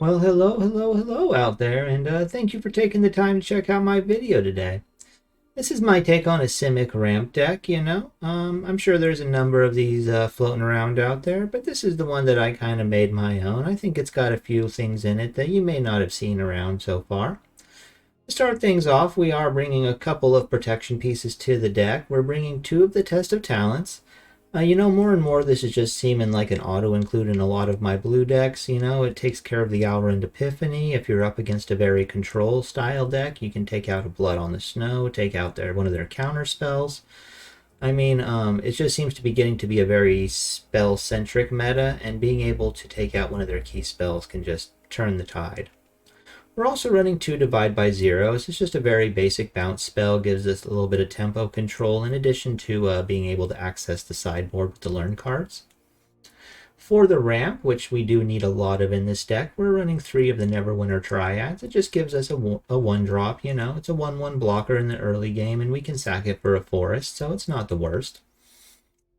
Well, hello out there, and thank you for taking the time to check out my video today. This is my take on a Simic ramp deck, I'm sure there's a number of these floating around out there, but this is the one that I kind of made my own. I think it's got a few things in it that you may not have seen around so far. To start things off, we are bringing a couple of protection pieces to the deck. We're bringing two of the Test of Talents. More and more this is just seeming like an auto-include in a lot of my blue decks. It takes care of the Alrund Epiphany. If you're up against a very control style deck, you can take out a Blood on the Snow, take out one of their counter spells. It just seems to be getting to be a very spell-centric meta, and being able to take out one of their key spells can just turn the tide. We're also running two Divide by Zeros. It's just a very basic bounce spell, gives us a little bit of tempo control in addition to being able to access the sideboard with the learn cards. For the ramp, which we do need a lot of in this deck, we're running three of the Neverwinter Triads. It just gives us a one drop, it's a 1/1 blocker in the early game, and we can sack it for a forest, so it's not the worst.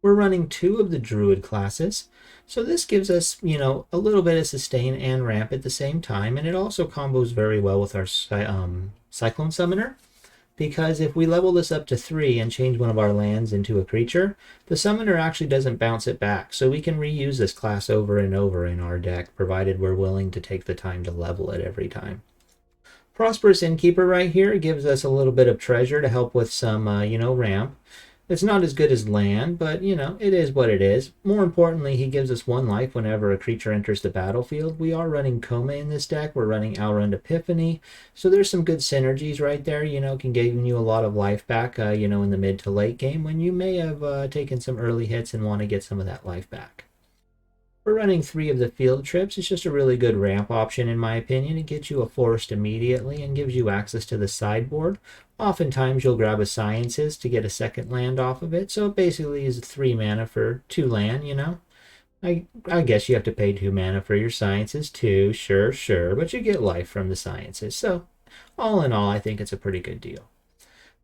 We're running two of the Druid classes, so this gives us, a little bit of sustain and ramp at the same time, and it also combos very well with our Cyclone Summoner, because if we level this up to 3 and change one of our lands into a creature, the Summoner actually doesn't bounce it back, so we can reuse this class over and over in our deck, provided we're willing to take the time to level it every time. Prosperous Innkeeper right here gives us a little bit of treasure to help with some, ramp. It's not as good as land, but, it is what it is. More importantly, he gives us 1 life whenever a creature enters the battlefield. We are running Kome in this deck. We're running Alrund Epiphany. So there's some good synergies right there, can give you a lot of life back, in the mid to late game when you may have taken some early hits and want to get some of that life back. We're running 3 of the field trips. It's just a really good ramp option in my opinion. It gets you a forest immediately and gives you access to the sideboard. Oftentimes you'll grab a Sciences to get a second land off of it, so it basically is 3 mana for 2 land, I guess you have to pay 2 mana for your Sciences too, sure, but you get life from the Sciences. So all in all, I think it's a pretty good deal.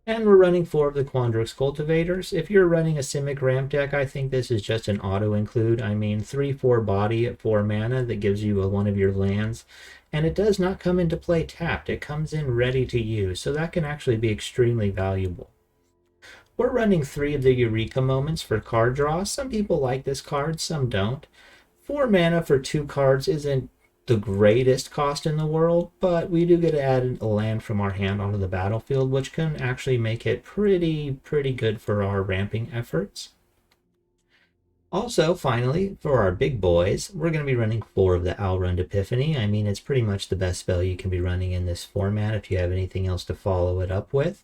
And we're running 4 of the Quandrix Cultivators. If you're running a Simic ramp deck, I think this is just an auto-include. 3/4 body at 4 mana that gives you one of your lands. And it does not come into play tapped. It comes in ready to use, so that can actually be extremely valuable. We're running 3 of the Eureka Moments for card draw. Some people like this card, some don't. 4 mana for 2 cards isn't the greatest cost in the world, but we do get to add a land from our hand onto the battlefield, which can actually make it pretty good for our ramping efforts. Also, finally, for our big boys, we're going to be running 4 of the Alrund Epiphany. It's pretty much the best spell you can be running in this format if you have anything else to follow it up with.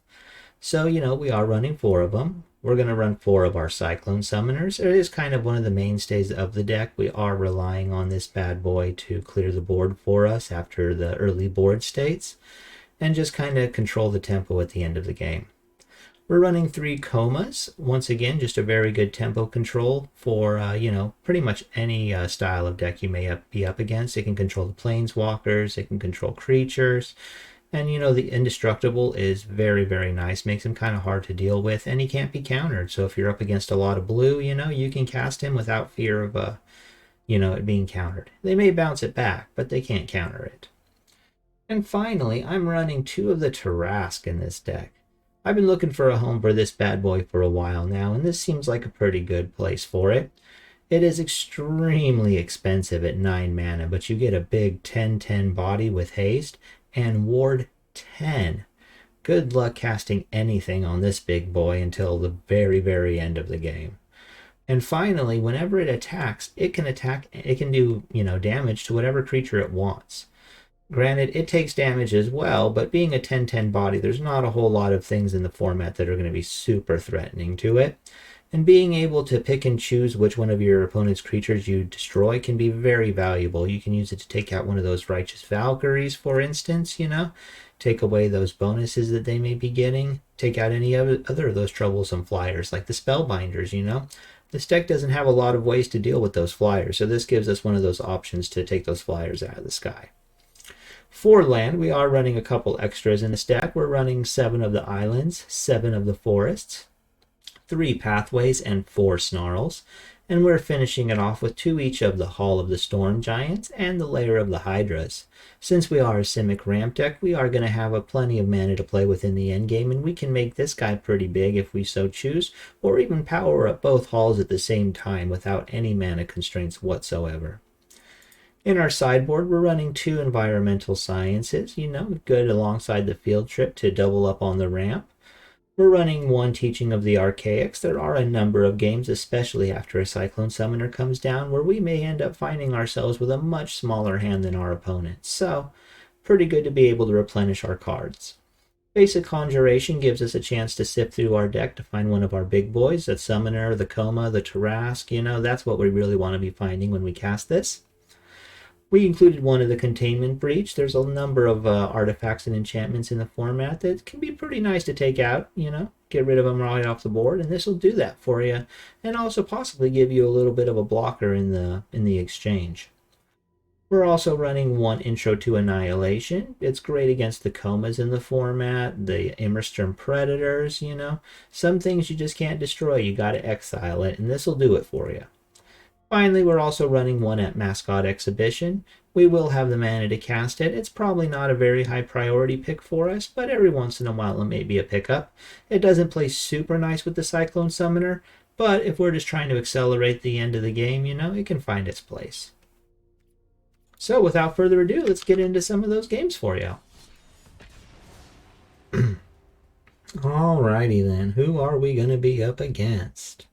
So, we are running 4 of them. We're going to run 4 of our Cyclone Summoners. It is kind of one of the mainstays of the deck. We are relying on this bad boy to clear the board for us after the early board states and just kind of control the tempo at the end of the game. We're running 3 Comas. Once again, just a very good tempo control for, pretty much any style of deck you may be up against. It can control the Planeswalkers, it can control creatures. And the Indestructible is very nice, makes him kind of hard to deal with, and he can't be countered. So if you're up against a lot of blue, you can cast him without fear of it being countered. They may bounce it back, but they can't counter it. And finally, I'm running 2 of the Tarask in this deck. I've been looking for a home for this bad boy for a while now, and this seems like a pretty good place for it. It is extremely expensive at 9 mana, but you get a big 10/10 body with haste and ward 10. Good luck casting anything on this big boy until the very end of the game. And finally, whenever it attacks, it can do, damage to whatever creature it wants. Granted, it takes damage as well, but being a 10/10 body, there's not a whole lot of things in the format that are going to be super threatening to it. And being able to pick and choose which one of your opponent's creatures you destroy can be very valuable. You can use it to take out one of those Righteous Valkyries, for instance, take away those bonuses that they may be getting, take out any other of those troublesome flyers, like the Spellbinders, This deck doesn't have a lot of ways to deal with those flyers, so this gives us one of those options to take those flyers out of the sky. For land, we are running a couple extras in this deck. We're running 7 of the Islands, 7 of the Forests, 3 Pathways, and 4 Snarls. And we're finishing it off with 2 each of the Hall of the Storm Giants and the Lair of the Hydras. Since we are a Simic ramp deck, we are going to have a plenty of mana to play with in the endgame, and we can make this guy pretty big if we so choose, or even power up both halls at the same time without any mana constraints whatsoever. In our sideboard, we're running 2 Environmental Sciences, good alongside the field trip to double up on the ramp. We're running 1 Teaching of the Archaics. There are a number of games, especially after a Cyclone Summoner comes down, where we may end up finding ourselves with a much smaller hand than our opponent. So, pretty good to be able to replenish our cards. Basic Conjuration gives us a chance to sift through our deck to find one of our big boys, the Summoner, the Coma, the Tarrasque. That's what we really want to be finding when we cast this. We included 1 of the Containment Breach. There's a number of artifacts and enchantments in the format that can be pretty nice to take out, get rid of them right off the board, and this will do that for you, and also possibly give you a little bit of a blocker in the exchange. We're also running 1 Intro to Annihilation. It's great against the Comas in the format, the Immersturm Predators, Some things you just can't destroy, you gotta exile it, and this will do it for you. Finally, we're also running 1 at Mascot Exhibition. We will have the mana to cast it. It's probably not a very high priority pick for us, but every once in a while it may be a pickup. It doesn't play super nice with the Cyclone Summoner, but if we're just trying to accelerate the end of the game, it can find its place. So without further ado, let's get into some of those games for you. Alrighty then, who are we going to be up against?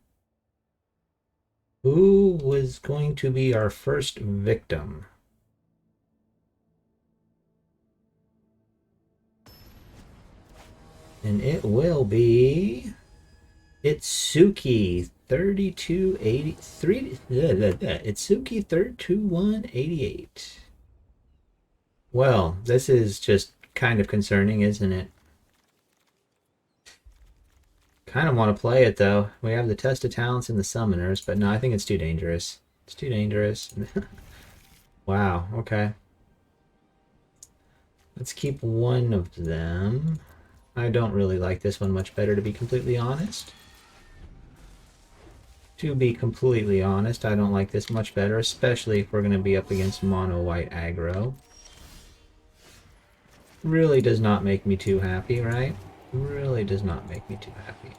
Who was going to be our first victim? And it will be Itsuki 3283. Itsuki 32188. Well, this is just kind of concerning, isn't it? Kind of want to play it though. We have the Test of Talents and the Summoners, but no, I think it's too dangerous. It's too dangerous. Wow, okay. Let's keep 1 of them. I don't really like this one much better, to be completely honest. To be completely honest, I don't like this much better, especially if we're going to be up against mono white aggro. Really does not make me too happy, right? Really does not make me too happy.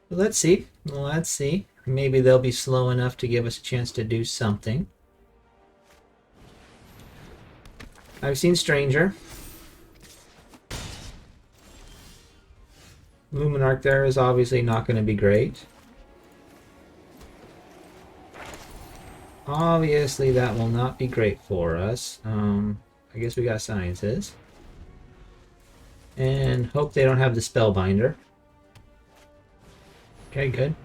But let's see. Let's see. Maybe they'll be slow enough to give us a chance to do something. I've seen Stranger. Luminarch there is obviously not going to be great. Obviously that will not be great for us. I guess we got Sciences. And hope they don't have the Spellbinder. Okay, good.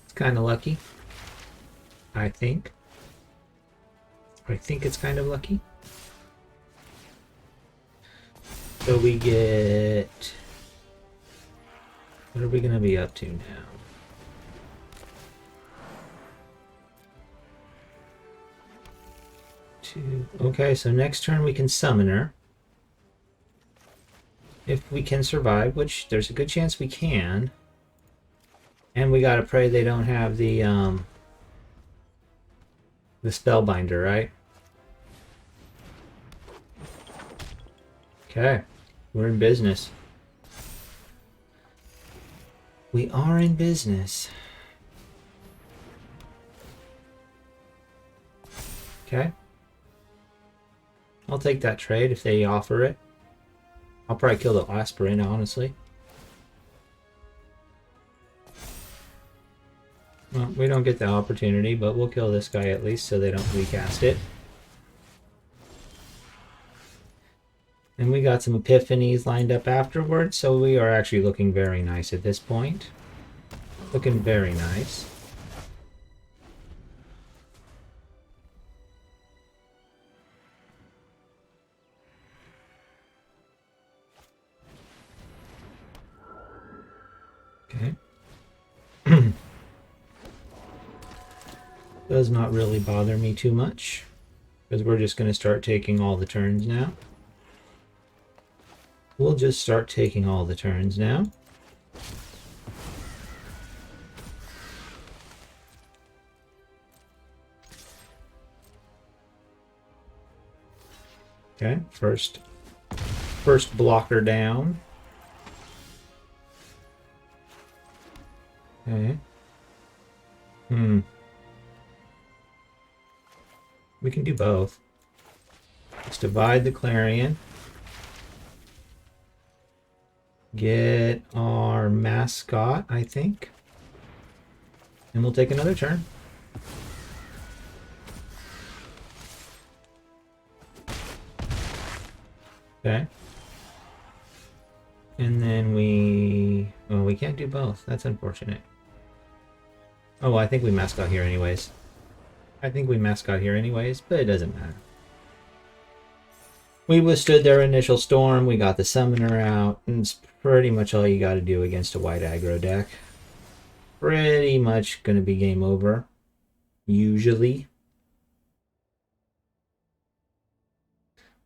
It's kind of lucky. I think. I think it's kind of lucky. So we get... What are we going to be up to now? Okay, so next turn we can summon her. If we can survive, which there's a good chance we can. And we gotta pray they don't have the Spellbinder, right? Okay, we're in business. We are in business. Okay. I'll take that trade if they offer it. I'll probably kill the Aspirin, honestly. Well, we don't get the opportunity, but we'll kill this guy at least so they don't recast it. And we got some Epiphanies lined up afterwards, so we are actually looking very nice at this point. Looking very nice. Okay. Does not really bother me too much, because we're just going to start taking all the turns now. We'll just start taking all the turns now. Okay, first blocker down. Okay. We can do both. Let's divide the Clarion. Get our mascot, I think. And we'll take another turn. Okay. And then well, we can't do both. That's unfortunate. Oh, well, I think we mascot here anyways. But it doesn't matter. We withstood their initial storm. We got the summoner out. And it's pretty much all you got to do against a white aggro deck. Pretty much going to be game over. Usually.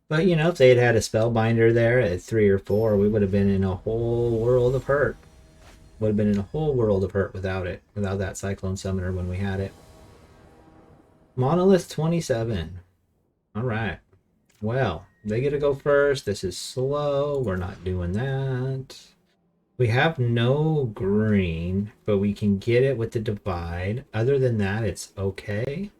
But, you know, if they had had a Spellbinder there at 3 or 4, we would have been in a whole world of hurt. Would have been in a whole world of hurt without it. Without that Cyclone Summoner when we had it. Monolith 27. Alright. Well, they get to go first. This is slow. We're not doing that. We have no green, but we can get it with the divide. Other than that, it's okay.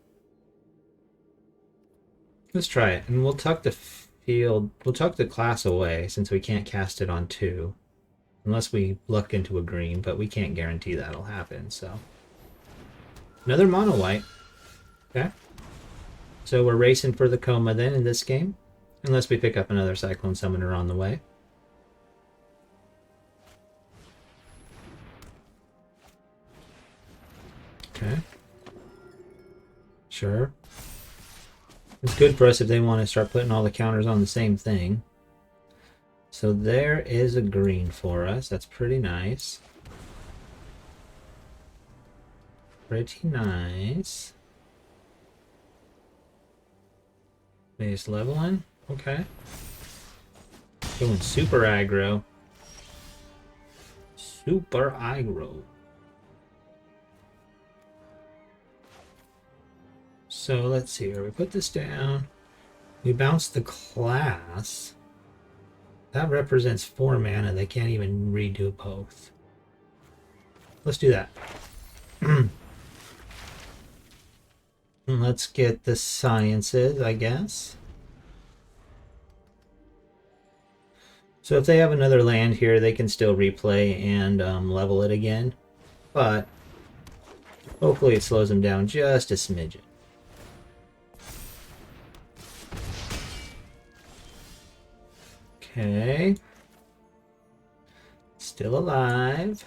Let's try it. And we'll tuck the field. We'll tuck the class away since we can't cast it on 2. Unless we luck into a green, but we can't guarantee that'll happen, so. Another mono white. Okay. So we're racing for the coma then in this game. Unless we pick up another Cyclone Summoner on the way. Okay. Sure. It's good for us if they want to start putting all the counters on the same thing. So there is a green for us. That's pretty nice. Pretty nice. Base leveling. Okay. Going super aggro. Super aggro. So let's see here. We put this down. We bounce the class. That represents 4 mana. They can't even redo both. Let's do that. Let's get the sciences, I guess. So if they have another land here, they can still replay and level it again. But hopefully it slows them down just a smidgen. Okay. Still alive.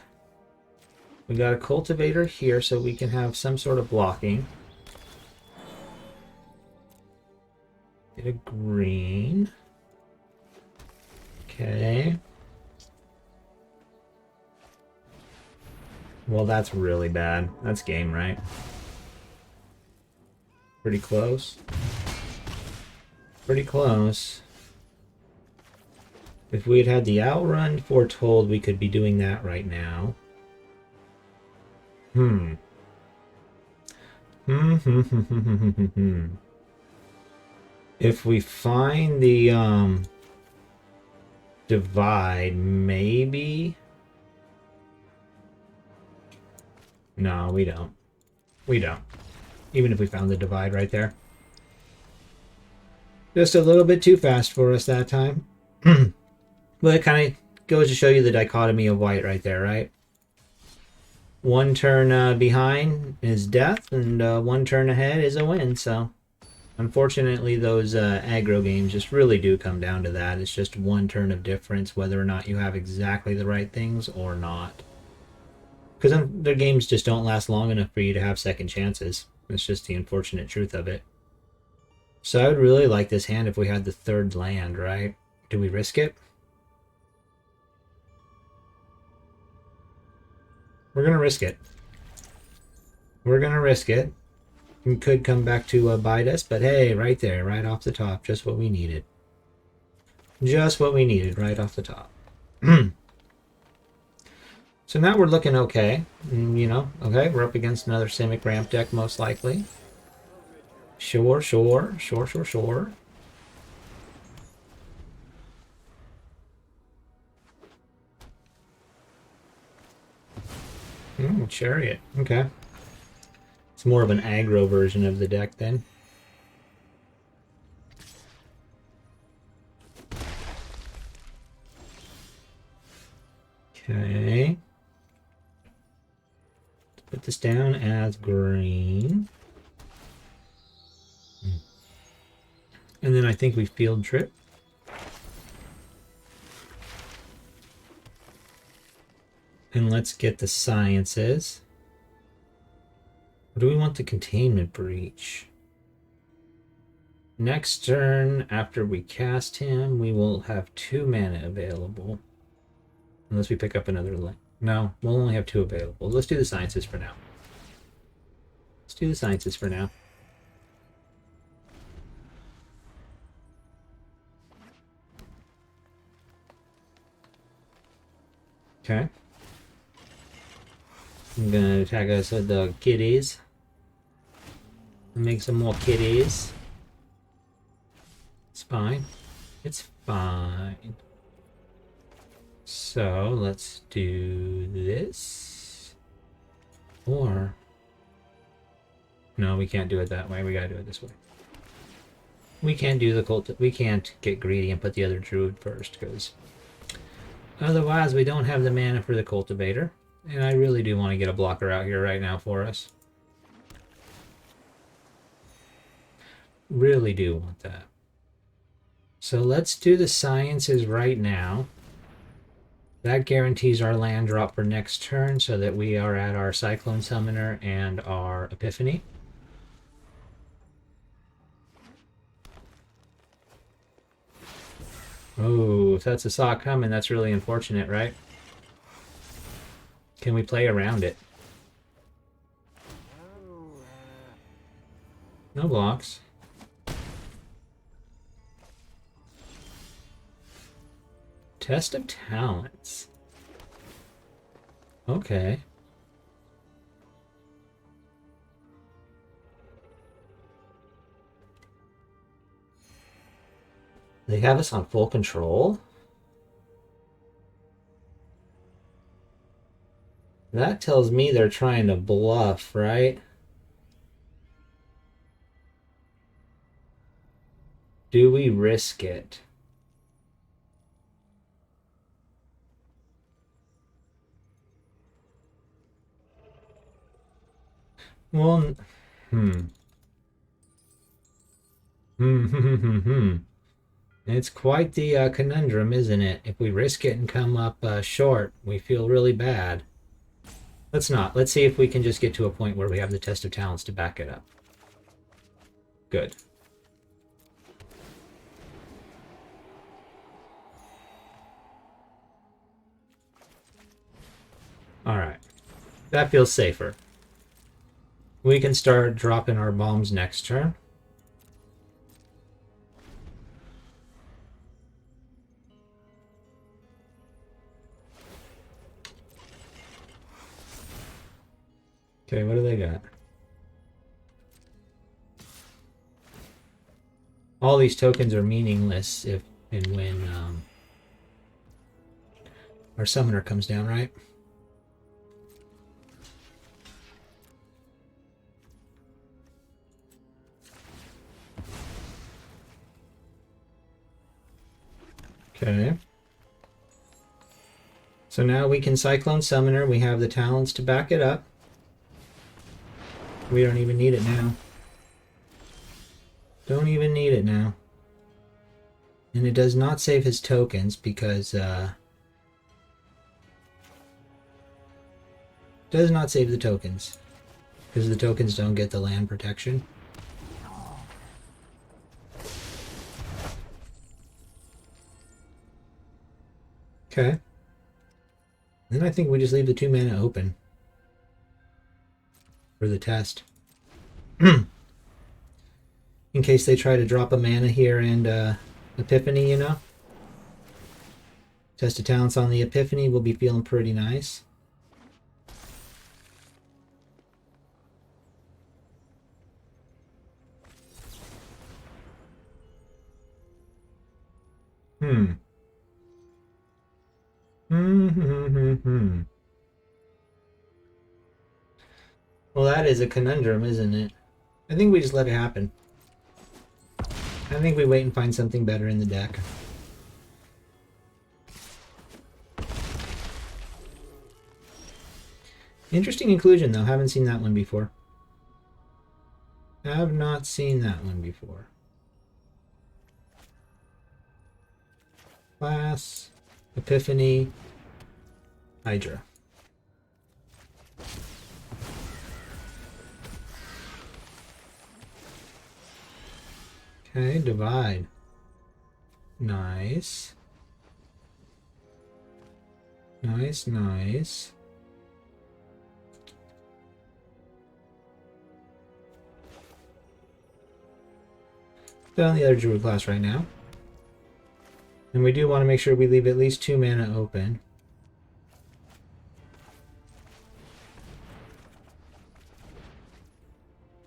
We got a cultivator here so we can have some sort of blocking. Get a green. Okay. Well, that's really bad. That's game, right? Pretty close. Pretty close. If we had had the outrun foretold, we could be doing that right now. If we find the divide, maybe. No, we don't. We don't. Even if we found the divide right there. Just a little bit too fast for us that time. But it kind of goes to show you the dichotomy of white right there, right? One turn behind is death, and one turn ahead is a win. So, unfortunately, those aggro games just really do come down to that. It's just one turn of difference, whether or not you have exactly the right things or not. Because the games just don't last long enough for you to have second chances. It's just the unfortunate truth of it. So I would really like this hand if we had the third land, right? Do we risk it? We're going to risk it. We're going to risk it. We could come back to bite us, but hey, right there, right off the top, just what we needed. Just what we needed right off the top. So now we're looking okay. You know, okay, we're up against another Simic ramp deck most likely. Sure. Chariot. Okay. It's more of an aggro version of the deck then. Okay. Let's put this down as green. And then I think we field trip. And let's get the sciences. Or do we want the containment breach? Next turn, after we cast him, we will have 2 mana available. Unless we pick up another link. No, we'll only have 2 available. Let's do the sciences for now. Okay. I'm gonna attack us with the kitties. Make some more kitties. It's fine. It's fine. So let's do this. Or no, we can't do it that way. We gotta do it this way. We can't do the cult. We can't get greedy and put the other druid first, because otherwise we don't have the mana for the cultivator. And I really do want to get a blocker out here right now for us. Really do want that. So let's do the sciences right now. That guarantees our land drop for next turn so that we are at our Cyclone Summoner and our Epiphany. Oh, if that's a saw coming, that's really unfortunate, right? Can we play around it? No blocks. Test of talents. Okay. They have us on full control? That tells me they're trying to bluff, right? Do we risk it? Well, It's quite the conundrum, isn't it? If we risk it and come up short, we feel really bad. Let's not. Let's see if we can just get to a point where we have the test of talents to back it up. Good. All right. That feels safer. We can start dropping our bombs next turn. Okay, what do they got? All these tokens are meaningless if and when our summoner comes down, right? Okay. So now we can Cyclone Summoner. We have the talents to back it up. We don't even need it now. Don't even need it now. And it does not save his tokens because does not save the tokens because the tokens don't get the land protection. Okay. Then I think we just leave the 2 mana open for the test. In case they try to drop a mana here and Epiphany, you know? Test of talents on the Epiphany will be feeling pretty nice. Hmm. Well, that is a conundrum, isn't it? I think we just let it happen. I think we wait and find something better in the deck. Interesting inclusion, though. Haven't seen that one before. Have not seen that one before. Class, Epiphany, Hydra. Okay, divide. Nice. Nice, nice. On the other druid class right now. And we do want to make sure we leave at least 2 mana open.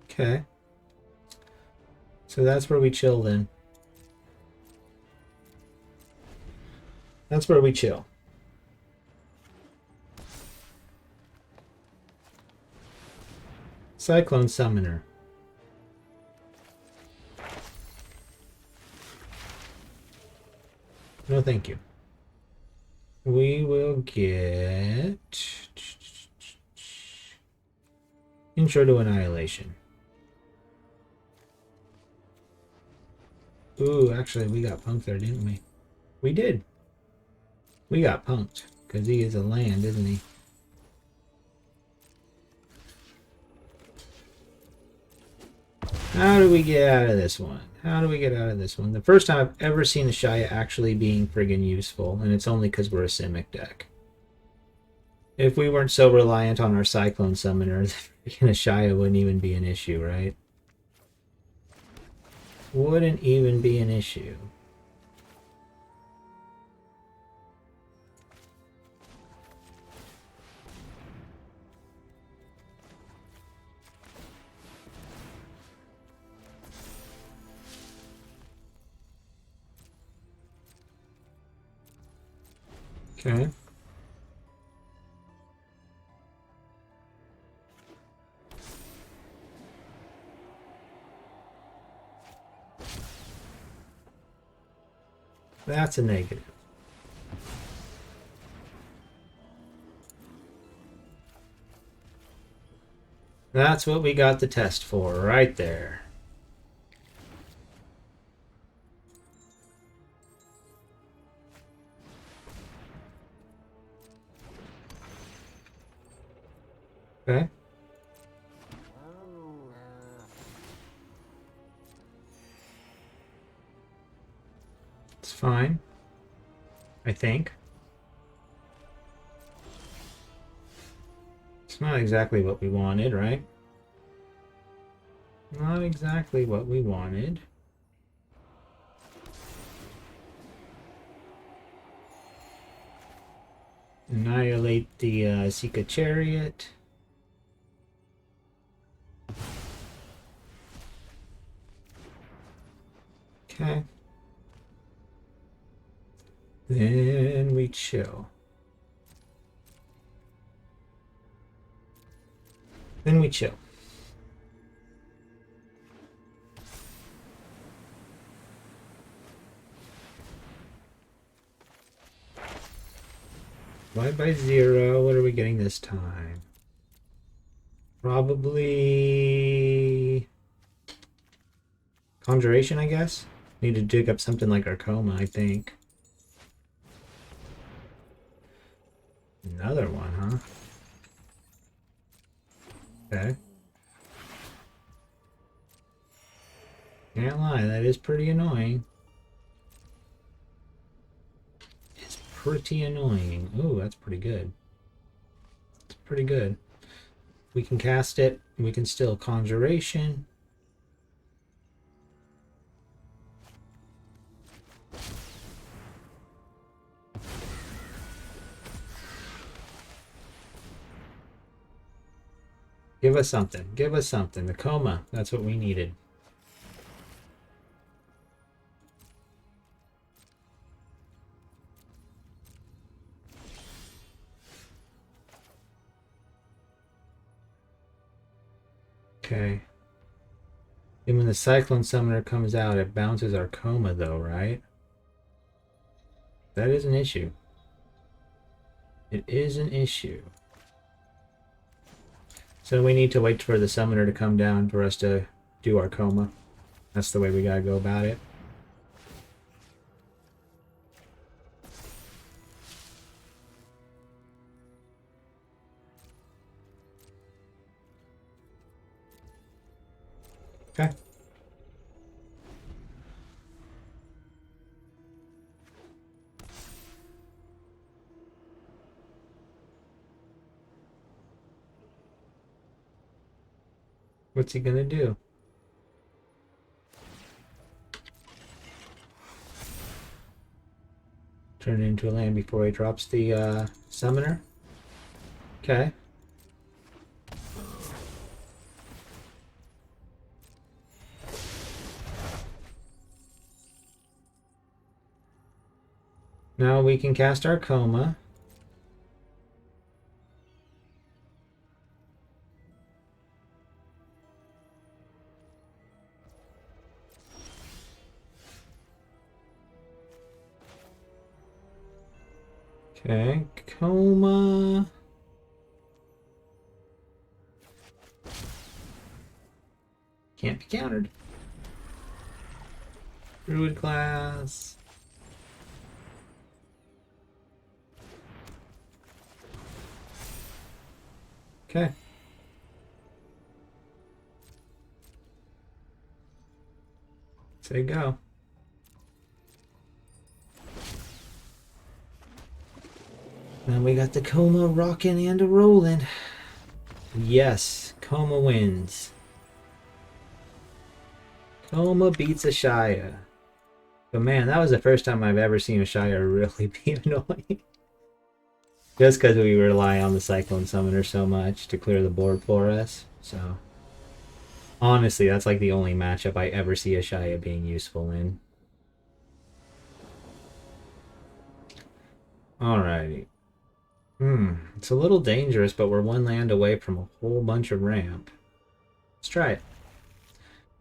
Okay. So that's where we chill then. That's where we chill. Cyclone Summoner. No, thank you. We will get Intro to Annihilation. Ooh, actually, we got punked there, didn't we? We did. We got punked because he is a land, isn't he? How do we get out of this one? How do we get out of this one? The first time I've ever seen a Shia actually being friggin' useful, and it's only because we're a Simic deck. If we weren't so reliant on our Cyclone Summoners, a Shia wouldn't even be an issue, right? Wouldn't even be an issue. Okay. That's a negative. That's what we got the test for, right there. Okay. It's fine. I think. It's not exactly what we wanted, right? Not exactly what we wanted. Annihilate the Sika Chariot. Okay. Then we chill. Then we chill. Divide by 0. What are we getting this time? Probably Conjuration, I guess. Need to dig up something like Arcoma, I think. Another one, huh? Okay. Can't lie, that is pretty annoying. It's pretty annoying. Ooh, that's pretty good. It's pretty good. We can cast it. We can still Conjuration. Give us something. Give us something. The coma. That's what we needed. Okay. And when the Cyclone Summoner comes out, it bounces our coma, though, right? That is an issue. It is an issue. So we need to wait for the summoner to come down for us to do our coma. That's the way we gotta go about it. Okay. What's he gonna do? Turn it into a land before he drops the summoner? Okay. Now we can cast our coma. Okay, coma. Can't be countered. Druid class. Okay. Say go. Now we got the coma rocking and a rolling. Yes, coma wins. Coma beats a Shia. But man, that was the first time I've ever seen a Shia really be annoying. Just because we rely on the Cyclone Summoner so much to clear the board for us. So, honestly, that's like the only matchup I ever see a Shia being useful in. Alrighty. It's a little dangerous, but we're one land away from a whole bunch of ramp. Let's try it.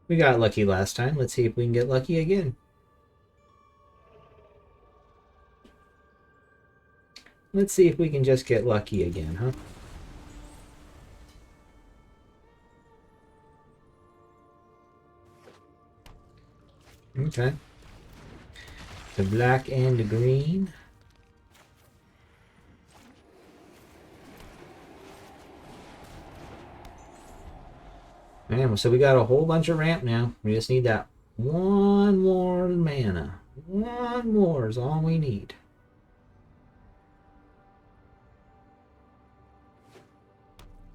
We got lucky last time. Let's see if we can get lucky again. Let's see if we can just get lucky again, huh? Okay. The black and the green. Man, so we got a whole bunch of ramp now. We just need that one more mana. One more is all we need.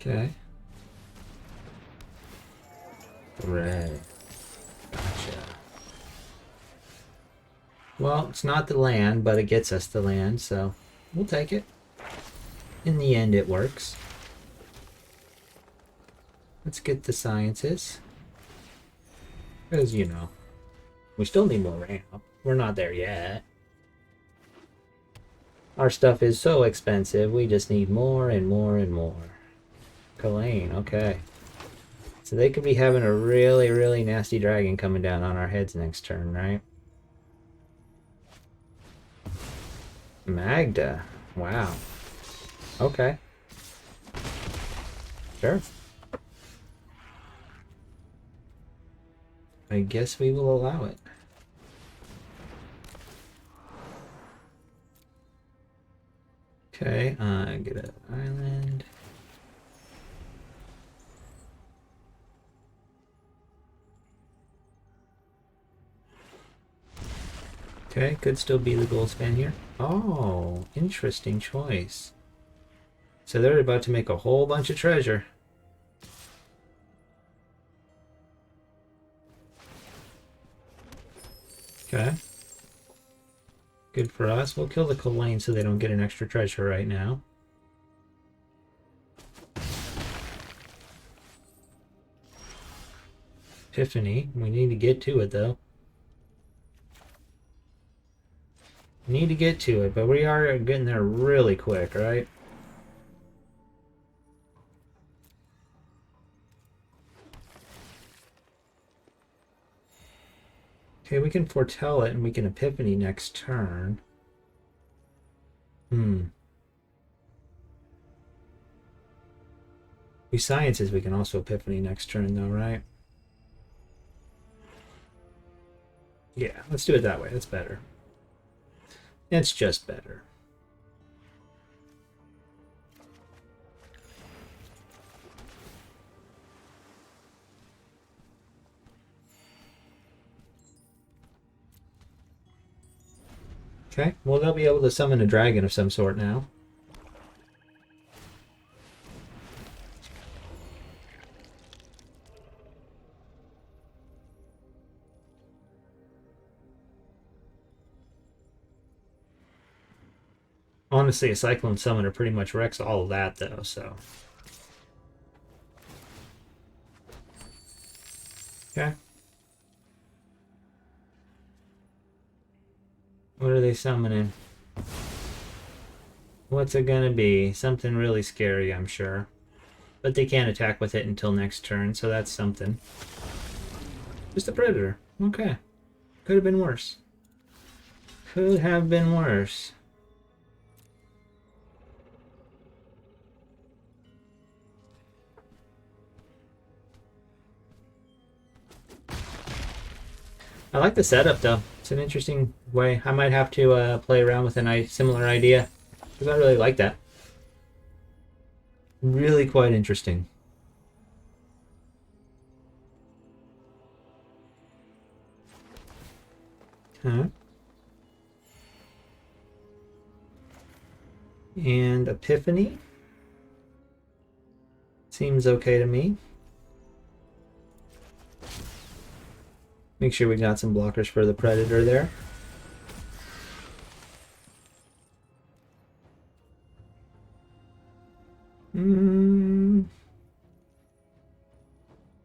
Okay. Red. Gotcha. Well, it's not the land, but it gets us the land, so we'll take it. In the end, it works. Let's get the sciences. Because, you know, we still need more ramp. We're not there yet. Our stuff is so expensive, we just need more and more and more. Kalane, okay. So they could be having a really, really nasty dragon coming down on our heads next turn, right? Magda. Wow. Okay. Sure. I guess we will allow it. Okay, get an island. Okay, could still be the gold span here. Oh, interesting choice. So they're about to make a whole bunch of treasure. Okay. Good for us. We'll kill the Kalane so they don't get an extra treasure right now. Epiphany. We need to get to it, though. We need to get to it, but we are getting there really quick, right? Okay, we can foretell it, and we can Epiphany next turn. We sciences, we can also Epiphany next turn, though, right? Yeah, let's do it that way. That's better. It's just better. Okay, well, they'll be able to summon a dragon of some sort now. Honestly, a Cyclone Summoner pretty much wrecks all of that, though, so... Okay. What are they summoning? What's it gonna be? Something really scary, I'm sure. But they can't attack with it until next turn, so that's something. Just a Predator. Okay. Could have been worse. Could have been worse. I like the setup, though. It's an interesting way. I might have to play around with a similar idea, because I really like that. Really quite interesting. Huh? And Epiphany? Seems okay to me. Make sure we got some blockers for the Predator there.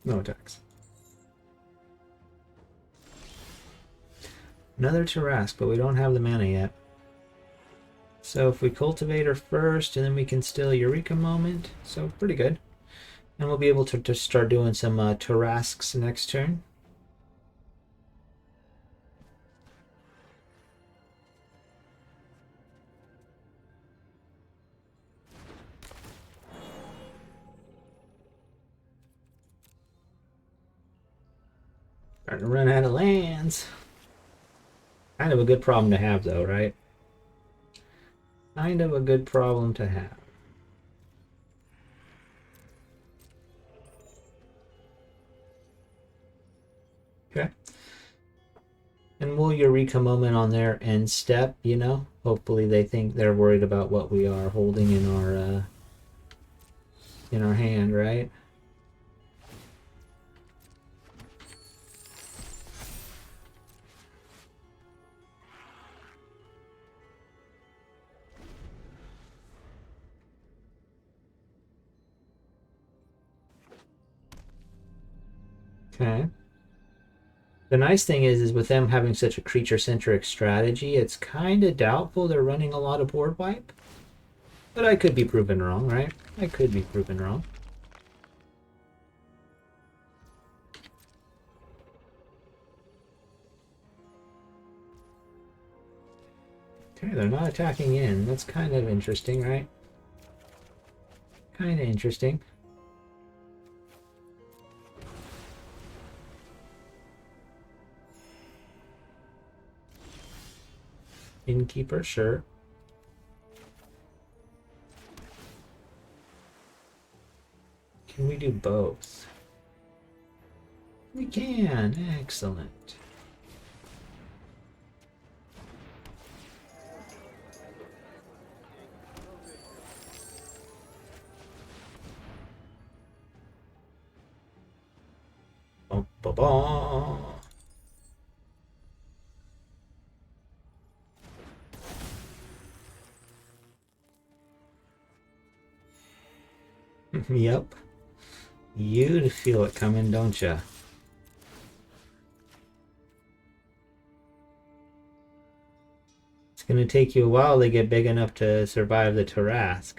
No attacks. Another Tarask, but we don't have the mana yet. So if we cultivate her first, and then we can still Eureka Moment. So pretty good. And we'll be able to just start doing some Tarasks next turn. Starting to run out of lands. Kind of a good problem to have, though, right? Kind of a good problem to have. Okay. And we'll Eureka Moment on their end step, you know? Hopefully they think they're worried about what we are holding in our hand, right? Okay. The nice thing is with them having such a creature-centric strategy, it's kind of doubtful they're running a lot of board wipe. But I could be proven wrong, right? I could be proven wrong. Okay, they're not attacking in. That's kind of interesting, right? Kind of interesting. Innkeeper, sure. Can we do both? We can. Excellent. Ba-ba-ba. Yep. You feel it coming, don't ya? It's going to take you a while to get big enough to survive the Tarrasque.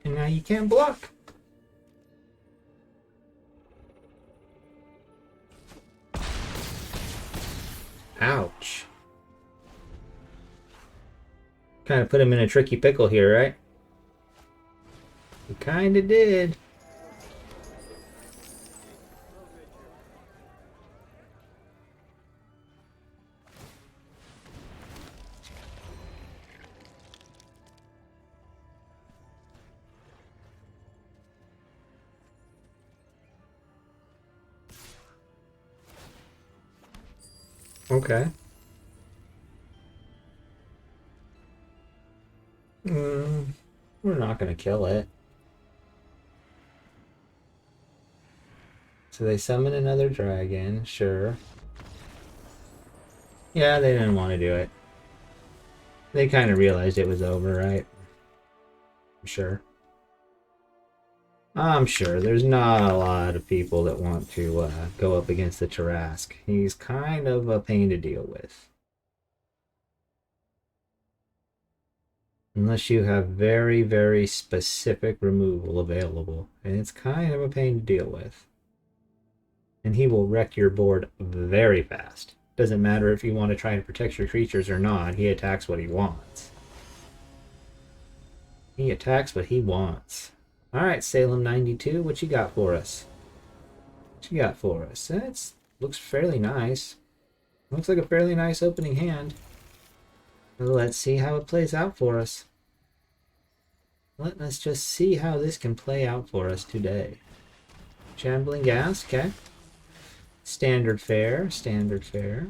And now you can't block. Ouch. Kind of put him in a tricky pickle here, right? You kind of did. Okay. We're not going to kill it. So they summon another dragon, sure. Yeah, they didn't want to do it. They kind of realized it was over, right? I'm sure. I'm sure there's not a lot of people that want to go up against the Tarrasque. He's kind of a pain to deal with. Unless you have very, very specific removal available. And it's kind of a pain to deal with. And he will wreck your board very fast. Doesn't matter if you want to try and protect your creatures or not, he attacks what he wants. He attacks what he wants. Alright, Salem 92, what you got for us? What you got for us? That looks fairly nice. Looks like a fairly nice opening hand. Let's see how it plays out for us. Let us just see how this can play out for us today. Shambling Gas, okay. Standard fare, standard fare.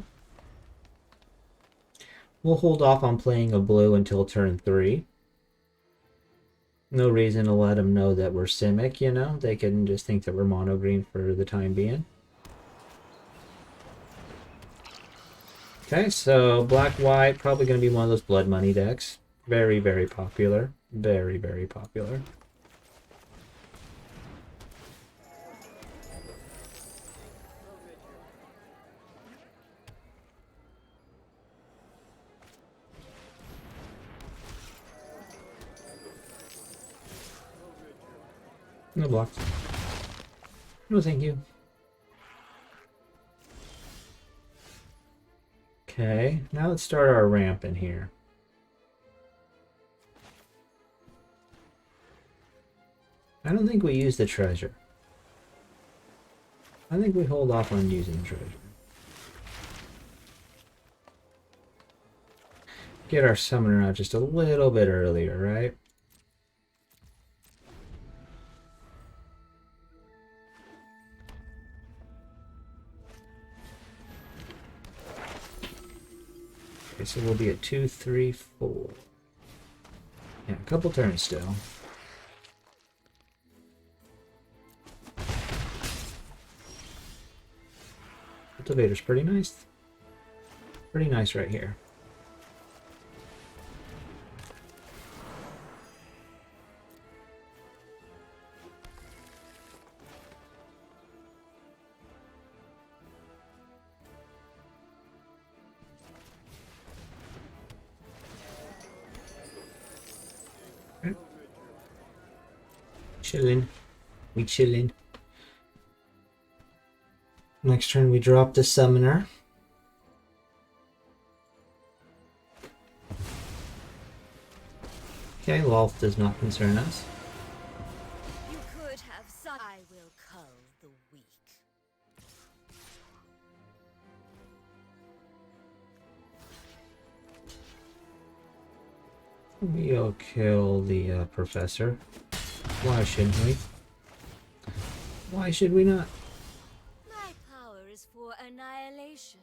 We'll hold off on playing a blue until turn 3. No reason to let them know that we're Simic, you know? They can just think that we're mono green for the time being. Okay, so black-white, probably going to be one of those blood money decks. Very, very popular. Very, very popular. No blocks. No, thank you. Okay, now let's start our ramp in here. I don't think we use the treasure. I think we hold off on using treasure. Get our summoner out just a little bit earlier, right? Okay, so we'll be at 2, 3, 4. Yeah, a couple turns still. Cultivator's pretty nice. Pretty nice right here. Chillin'. We chillin'. Next turn we drop the summoner. Okay, Lolth does not concern us. You could have some. I will cull the weak. We'll kill the professor. Why shouldn't we? Why should we not? My power is for annihilation.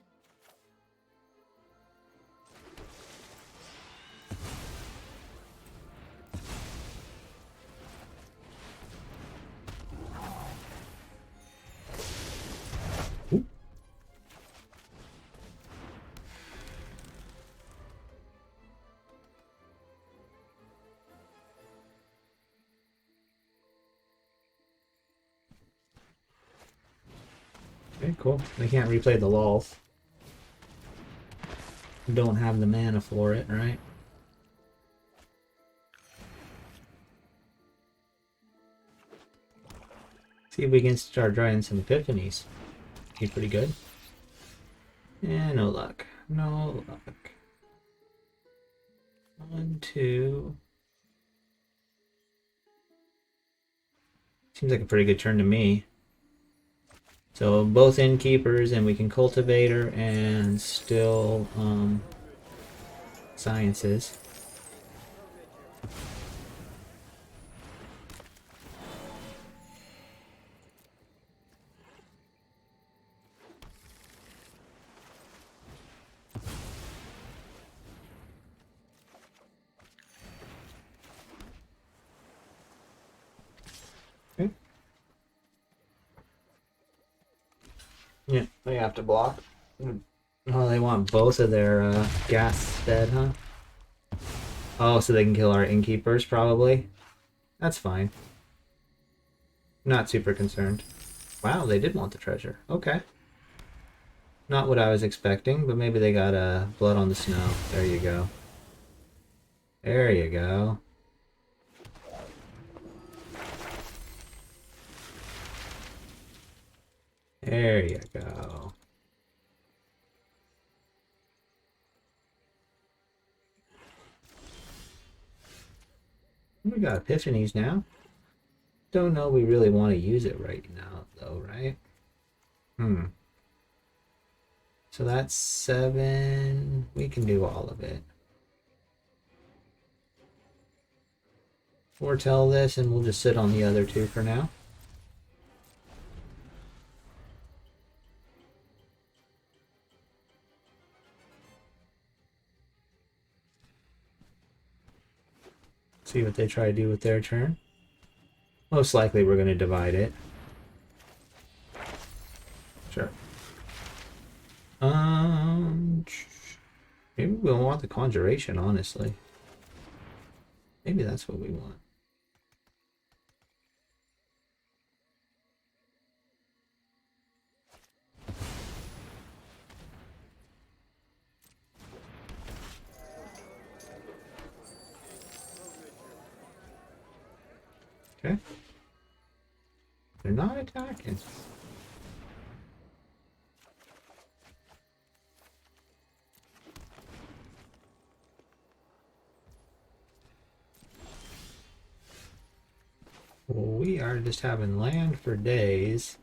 Okay, cool. They can't replay the lulls. Don't have the mana for it, right? See if we can start drawing some epiphanies. Be pretty good. Yeah, no luck. No luck. 1, 2. Seems like a pretty good turn to me. So both innkeepers, and we can cultivator and still sciences. Okay. Yeah, they have to block. Oh, they want both of their gas fed, huh? Oh, so they can kill our innkeepers, probably. That's fine. Not super concerned. Wow, they did want the treasure. Okay. Not what I was expecting, but maybe they got blood on the snow. There you go. There you go. There you go. We got epiphanies now. Don't know we really want to use it right now, though, right? So that's 7. We can do all of it. Foretell this, and we'll just sit on the other 2 for now. See what they try to do with their turn. Most likely we're going to divide it. Sure. Maybe we don't want the conjuration, honestly. Maybe that's what we want. Okay. They're not attacking. Well, we are just having land for days.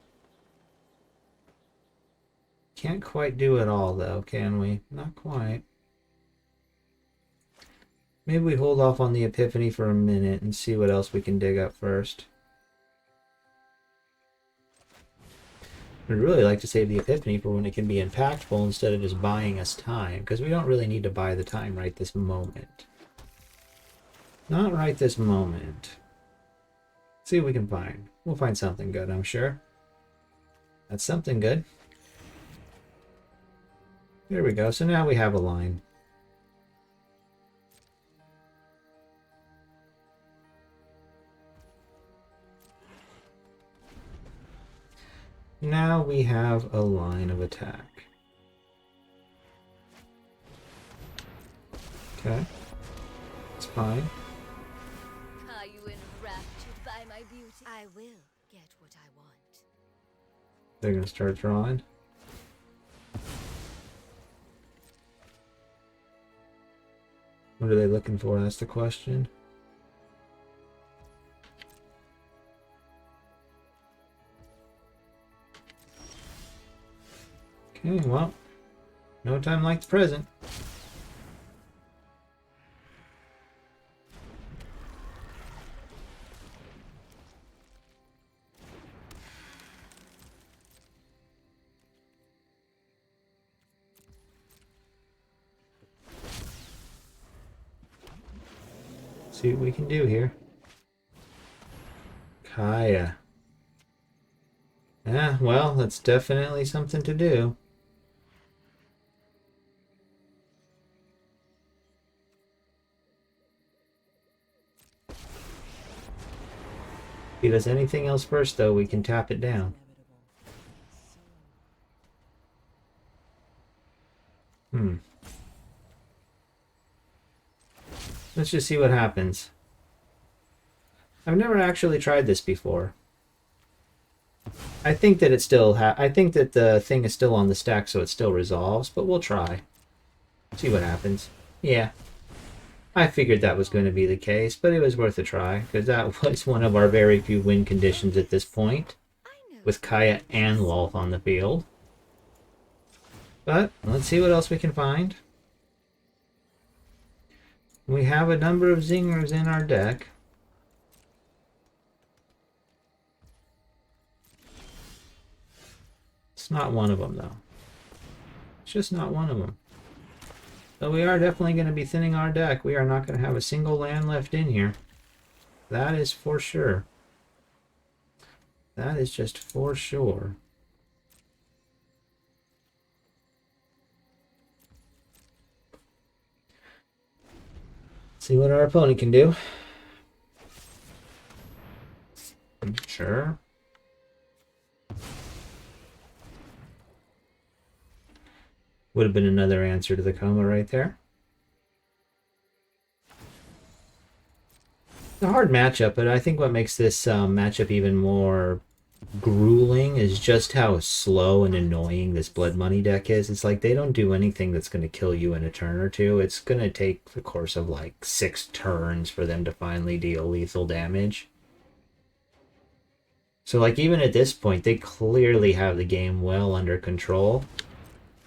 Can't quite do it all, though, can we? Not quite. Maybe we hold off on the epiphany for a minute and see what else we can dig up first. I'd really like to save the epiphany for when it can be impactful instead of just buying us time, because we don't really need to buy the time right this moment. Not right this moment. See what we can find. We'll find something good, I'm sure. That's something good. There we go. So now we have a line. Now we have a line of attack. Okay. It's fine. Are you enraptured by my beauty? I will get what I want. They're going to start drawing. What are they looking for? That's the question. Okay, well, no time like the present. See what we can do here. Kaya. Yeah, well, that's definitely something to do. If he does anything else first, though, we can tap it down. Let's just see what happens. I've never actually tried this before. I think that it still I think that the thing is still on the stack, so it still resolves, but we'll try. See what happens. Yeah. I figured that was going to be the case, but it was worth a try, because that was one of our very few win conditions at this point, with Kaya and Lolth on the field. But let's see what else we can find. We have a number of zingers in our deck. It's not one of them, though. It's just not one of them. So we are definitely going to be thinning our deck. We are not going to have a single land left in here. That is for sure. That is just for sure. See what our opponent can do. Sure. Would have been another answer to the coma right there. It's a hard matchup, but I think what makes this matchup even more grueling is just how slow and annoying this Blood Money deck is. It's like they don't do anything that's going to kill you in a turn or two. It's going to take the course of like 6 turns for them to finally deal lethal damage. So like even at this point, they clearly have the game well under control,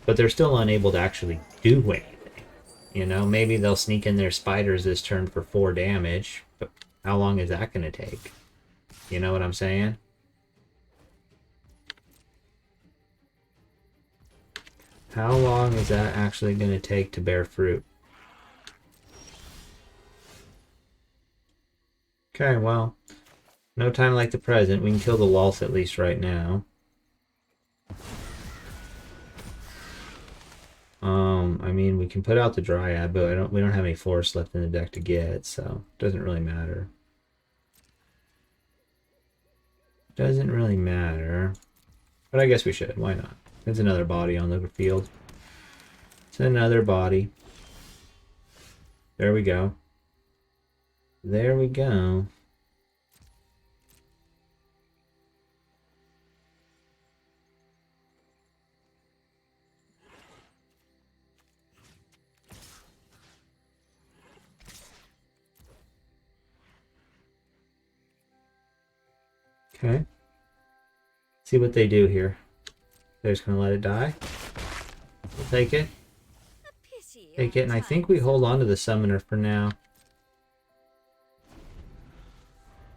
but they're still unable to actually do anything. You know, maybe they'll sneak in their spiders this turn for 4 damage, but how long is that going to take? You know what I'm saying? How long is that actually going to take to bear fruit? Okay, well, no time like the present. We can kill the Lolth at least right now. I mean, we can put out the Dryad, but we don't have any forest left in the deck to get, so it doesn't really matter. Doesn't really matter. But I guess we should. Why not? There's another body on the field. It's another body. There we go. There we go. Okay. See what they do here. They're just going to let it die. We'll take it. Take it, and I think we hold on to the summoner for now.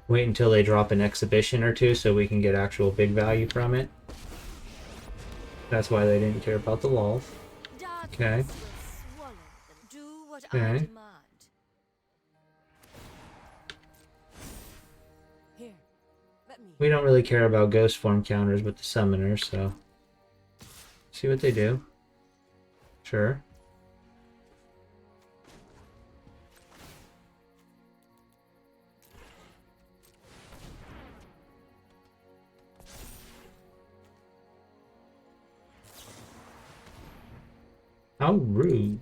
Wait until they drop an exhibition or two so we can get actual big value from it. That's why they didn't care about the Lolth. Okay. Okay. We don't really care about ghost form counters with the summoner, so see what they do. Sure. How rude.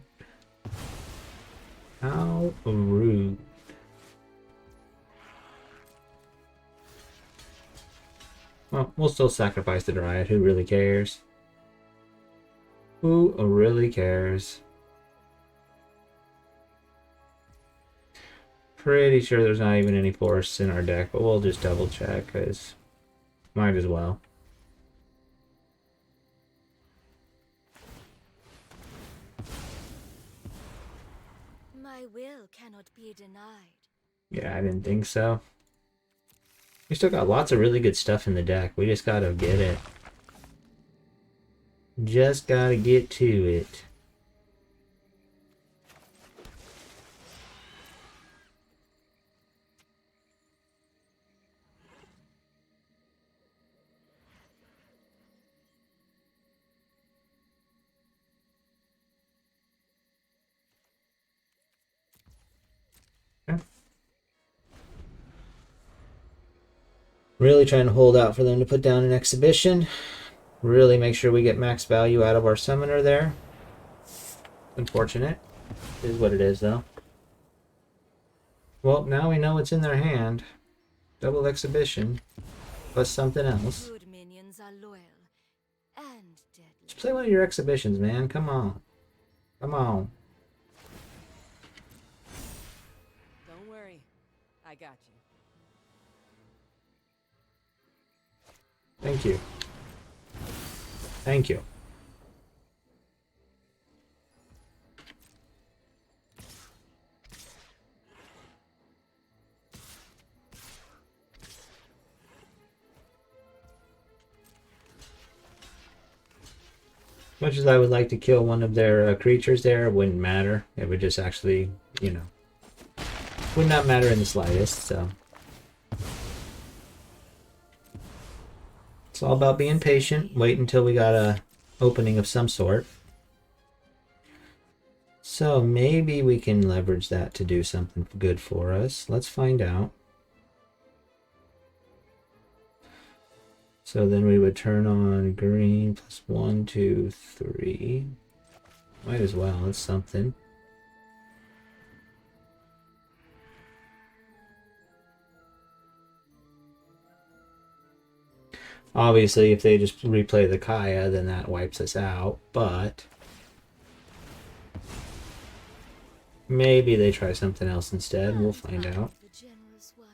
How rude. Well, we'll still sacrifice the Dryad. Who really cares? Who really cares? Pretty sure there's not even any forests in our deck, but we'll just double check, because might as well. My will cannot be denied. Yeah, I didn't think so. We still got lots of really good stuff in the deck. We just gotta get it. Just gotta get to it. Okay. Really trying to hold out for them to put down an exhibition. Really make sure we get max value out of our summoner there. Unfortunate. It is what it is, though. Well, now we know what's in their hand. Double exhibition. Plus something else. Good minions are loyal and deadly. Just play one of your exhibitions, man. Come on. Come on. Don't worry. I got you. Thank you. Thank you. Much as I would like to kill one of their creatures there, it wouldn't matter. It would just actually, you know, would not matter in the slightest, so. It's all about being patient. Wait until we got a opening of some sort. So maybe we can leverage that to do something good for us. Let's find out. So then we would turn on green plus 1, 2, 3. Might as well, it's something. Obviously, if they just replay the Kaya, then that wipes us out, but maybe they try something else instead. We'll find out. The generous one.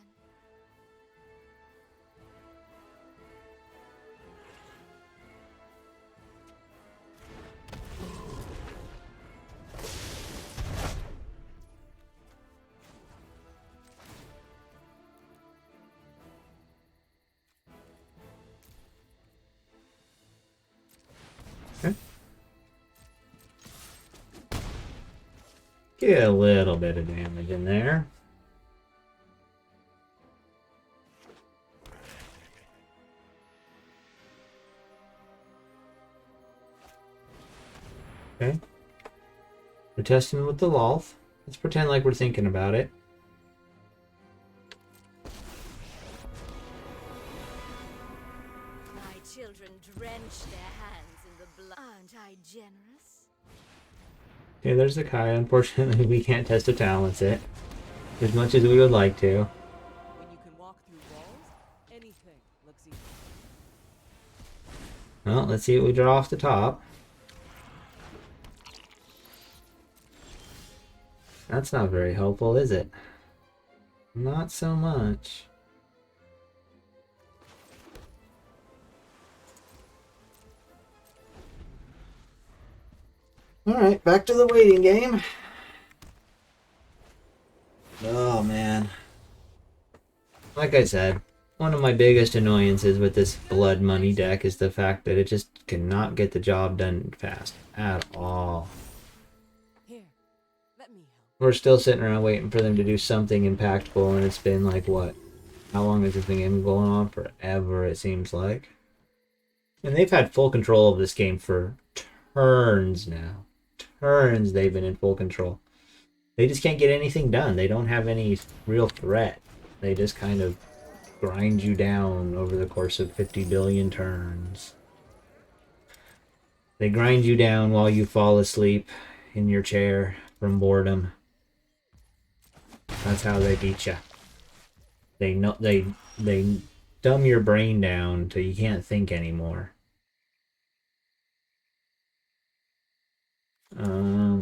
Okay. Get a little bit of damage in there. Okay. We're testing with the Lolth. Let's pretend like we're thinking about it. My children drench their hands in the blood. Aren't I generous? Okay, there's the Kaya. Unfortunately, we can't test the talents it as much as we would like to. When you can walk through walls, anything looks easy. Well, let's see what we draw off the top. That's not very helpful, is it? Not so much. Alright, back to the waiting game. Oh, man. Like I said, one of my biggest annoyances with this blood money deck is the fact that it just cannot get the job done fast at all. Here, let me help. We're still sitting around waiting for them to do something impactful, and it's been like, what? How long has this been going on? Forever, it seems like. And they've had full control of this game for turns now. Turns they've been in full control. They just can't get anything done. They don't have any real threat. They just kind of grind you down over the course of 50 billion turns. They grind you down while you fall asleep in your chair from boredom. That's how they beat you. They dumb your brain down till you can't think anymore.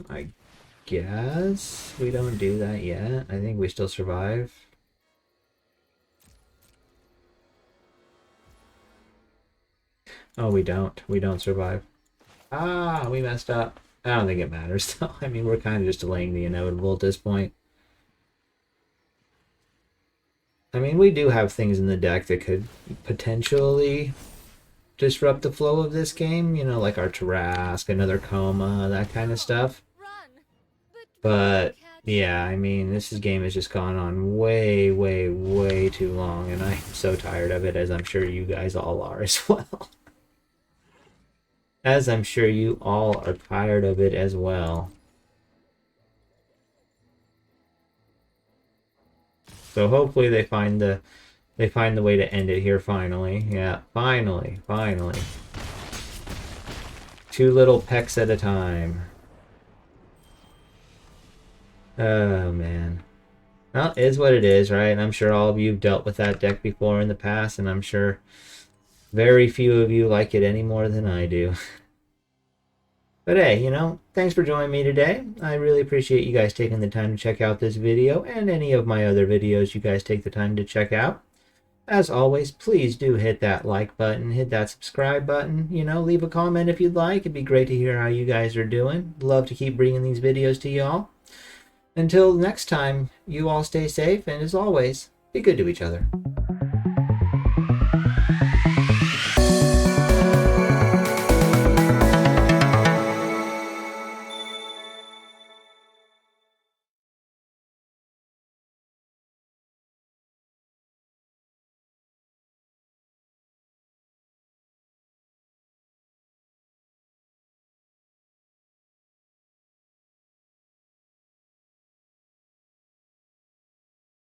I guess we don't do that yet. I think we still survive. Oh, we don't. We don't survive. Ah, we messed up. I don't think it matters, though. I mean, we're kind of just delaying the inevitable at this point. I mean, we do have things in the deck that could potentially disrupt the flow of this game. You know, like our Tarask, another Coma, that kind of stuff. Run! But yeah, I mean, this game has just gone on way, way, way too long, and I'm so tired of it, as I'm sure you guys all are as well. As I'm sure you all are tired of it as well. So hopefully they find the way to end it here finally. Yeah, finally. Two little pecks at a time. Oh, man. Well, it is what it is, right? And I'm sure all of you have dealt with that deck before in the past, and I'm sure very few of you like it any more than I do. But hey, thanks for joining me today. I really appreciate you guys taking the time to check out this video and any of my other videos you guys take the time to check out. As always, please do hit that like button, hit that subscribe button, leave a comment if you'd like. It'd be great to hear how you guys are doing. Love to keep bringing these videos to y'all. Until next time, you all stay safe, and as always, be good to each other.